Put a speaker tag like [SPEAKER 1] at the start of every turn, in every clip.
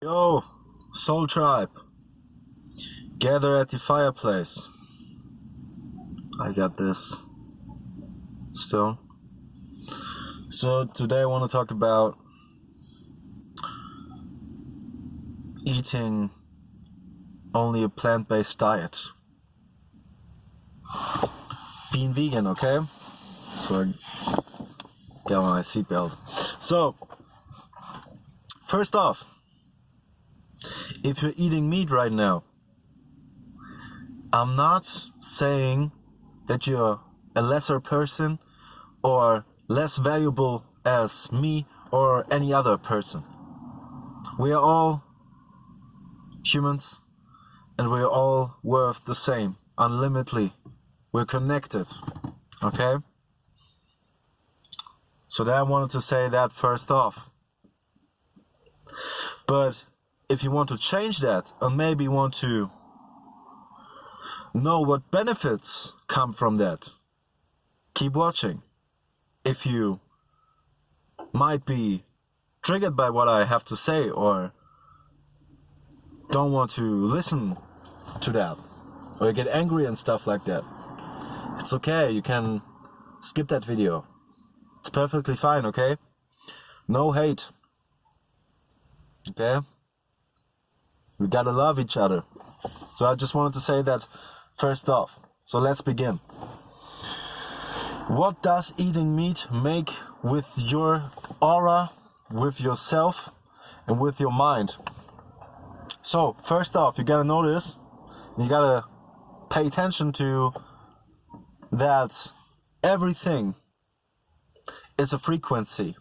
[SPEAKER 1] Yo, Soul Tribe, gather at the fireplace. I got this still. So today I want to talk about eating only a plant-based diet. Being vegan, okay? So I get on my seatbelt. So, first off, if you're eating meat right now, I'm not saying that you're a lesser person or less valuable as me or any other person. We are all humans and we're all worth the same, unlimitedly. We're connected, okay? So that I wanted to say that first off. But if you want to change that, or maybe want to know what benefits come from that, keep watching. If you might be triggered by what I have to say or don't want to listen to that or get angry and stuff like that, it's okay, you can skip that video. It's perfectly fine, okay? No hate. Okay? We gotta love each other. So I just wanted to say that first off. So let's begin. What does eating meat make with your aura, with yourself, and with your mind? So first off, you gotta notice, you gotta pay attention to that everything is a frequency.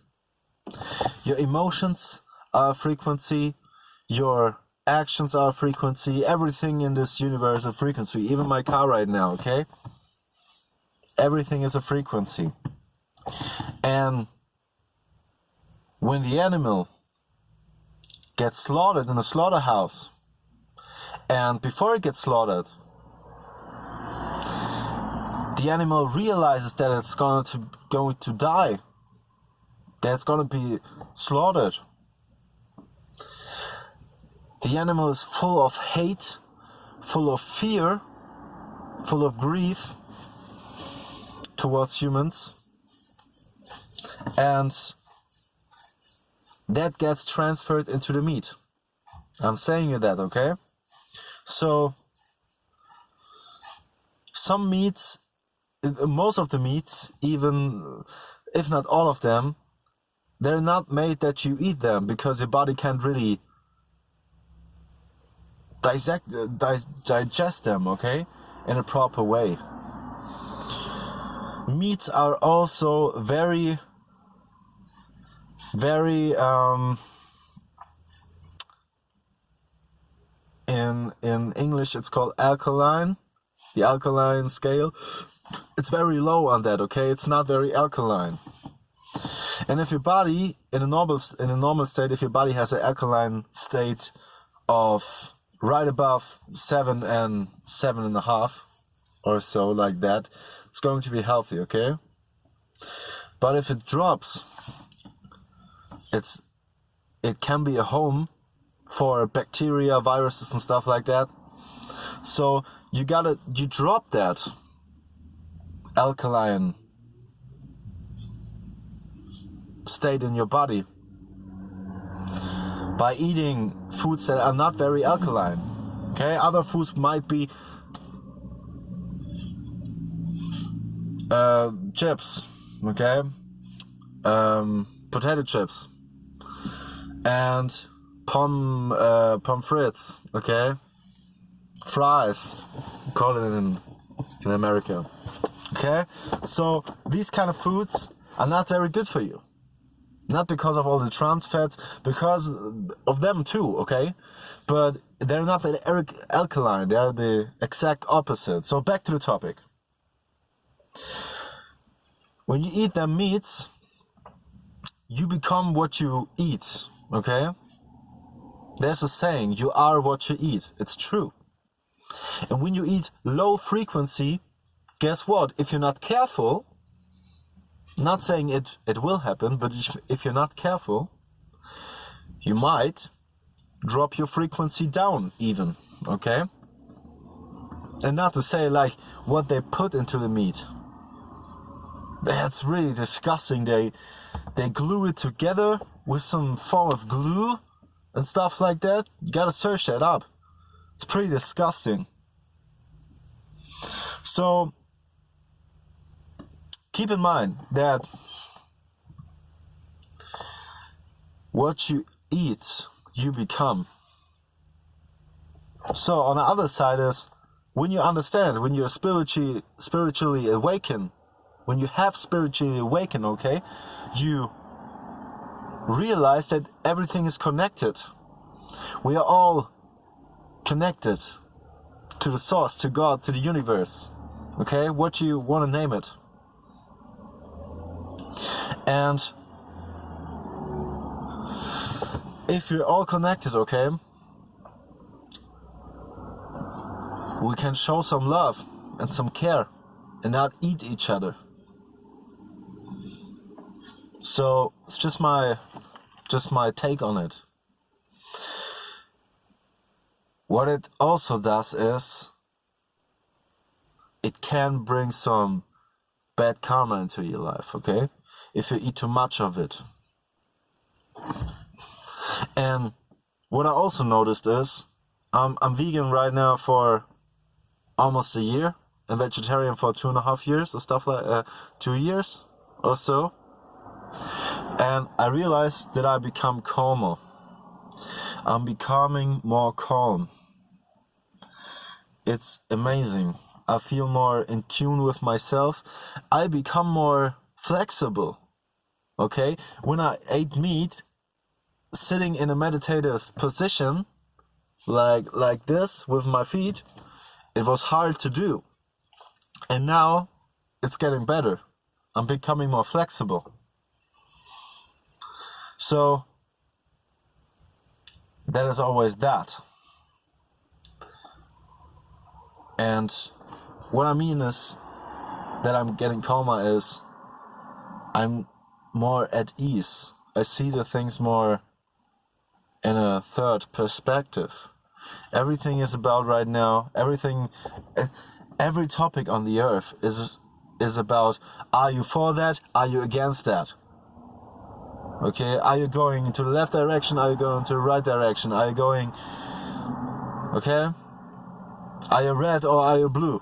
[SPEAKER 1] Your emotions are a frequency, your actions are a frequency, everything in this universe is a frequency, even my car right now, okay? Everything is a frequency. And when the animal gets slaughtered in a slaughterhouse, and before it gets slaughtered, the animal realizes that it's going to die, that it's going to be slaughtered. The animal is full of hate, full of fear, full of grief towards humans, and that gets transferred into the meat. I'm saying you that, okay? So some meats, most of the meats, even if not all of them, they're not made that you eat them because your body can't really digest them, okay, in a proper way. Meats are also very in English it's called alkaline, the alkaline scale. It's very low on that, okay? It's not very alkaline. And if your body in a normal state, if your body has an alkaline state of right above 7 and 7.5 or so, like that, it's going to be healthy, okay? But if it drops, it can be a home for bacteria, viruses and stuff like that. So you drop that alkaline state in your body by eating foods that are not very alkaline. Okay, other foods might be chips, okay, potato chips, and pomfrits, okay, fries, call it in America, okay. So these kind of foods are not very good for you. Not because of all the trans fats, because of them too, okay? But they're not very alkaline, they are the exact opposite. So back to the topic. When you eat them meats, you become what you eat, okay? There's a saying, you are what you eat. It's true. And when you eat low frequency, guess what? If you're not careful, not saying it will happen, but if you're not careful, you might drop your frequency down even, okay? And not to say like what they put into the meat. That's really disgusting. They glue it together with some form of glue and stuff like that. You gotta search that up. It's pretty disgusting. So keep in mind that what you eat, you become. So on the other side is, when you understand, when you're spiritually awakened, when you have spiritually awakened, okay, you realize that everything is connected. We are all connected to the source, to God, to the universe, okay, what you want to name it. And if you're all connected, okay, we can show some love and some care and not eat each other. So it's just my take on it. What it also does is it can bring some bad karma into your life, okay? If you eat too much of it. And what I also noticed is I'm vegan right now for almost a year and vegetarian for 2.5 years or stuff like 2 years or so. And I realized that I become calmer. I'm becoming more calm. It's amazing. I feel more in tune with myself. I become more flexible. Okay? When I ate meat, sitting in a meditative position, like this with my feet, it was hard to do. And now it's getting better. I'm becoming more flexible. So that is always that. And what I mean is that I'm getting calmer is I'm more at ease. I see the things more in a third perspective. Everything is about right now, every topic on the earth is about, are you for that? Are you against that? Okay, are you going into the left direction? Are you going to the right direction? Are you going, okay? Are you red or are you blue?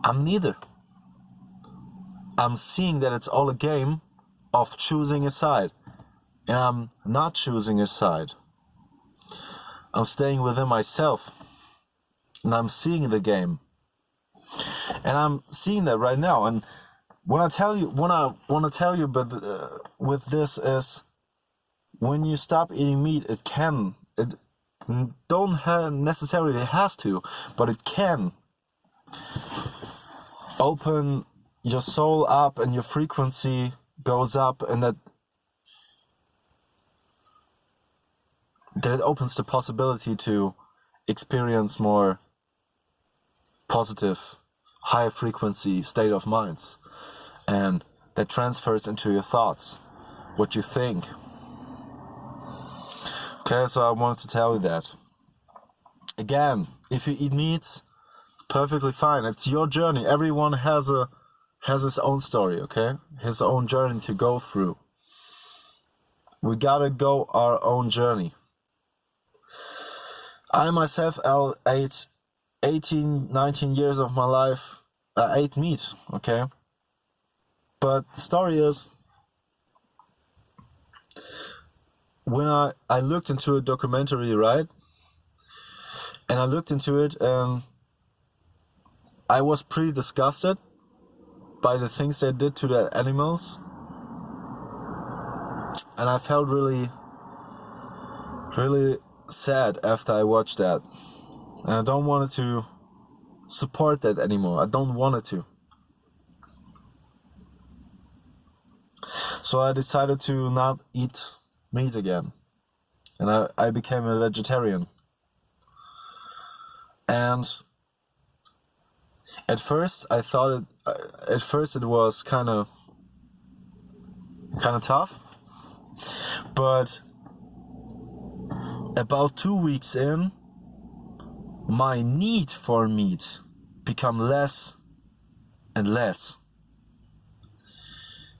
[SPEAKER 1] I'm neither. I'm seeing that it's all a game of choosing a side. And I'm not choosing a side. I'm staying within myself. And I'm seeing the game. And I'm seeing that right now. And what I want to tell you, but with this is, when you stop eating meat, it don't necessarily has to, but it can open your soul up and your frequency goes up, and that it opens the possibility to experience more positive, high frequency state of minds. And that transfers into your thoughts, what you think. Okay, so I wanted to tell you that. Again, if you eat meats, it's perfectly fine. It's your journey. Everyone has his own story, okay? His own journey to go through. We gotta go our own journey. I myself ate 18, 19 years of my life, I ate meat, okay? But the story is, when I looked into a documentary, right? And I looked into it and I was pretty disgusted by the things they did to the animals. And I felt really, really sad after I watched that. And I don't want to support that anymore. I don't want it to. So I decided to not eat meat again. And I became a vegetarian. And at first I thought it was kind of tough. But about 2 weeks in, my need for meat became less and less.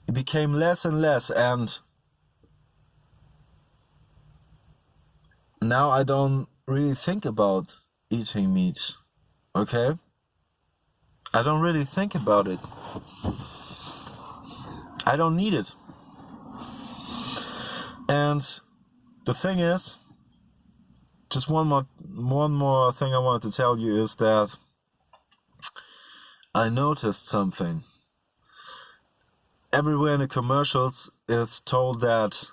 [SPEAKER 1] It became less and less, and now I don't really think about eating meat, okay? I don't really think about it. I don't need it. And the thing is, just one more thing I wanted to tell you is that I noticed something. Everywhere in the commercials it's told that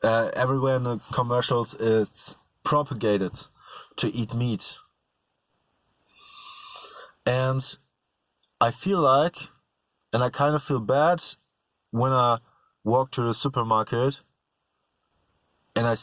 [SPEAKER 1] everywhere in the commercials it's propagated to eat meat. And I feel like, and I kind of feel bad when I walk to the supermarket and I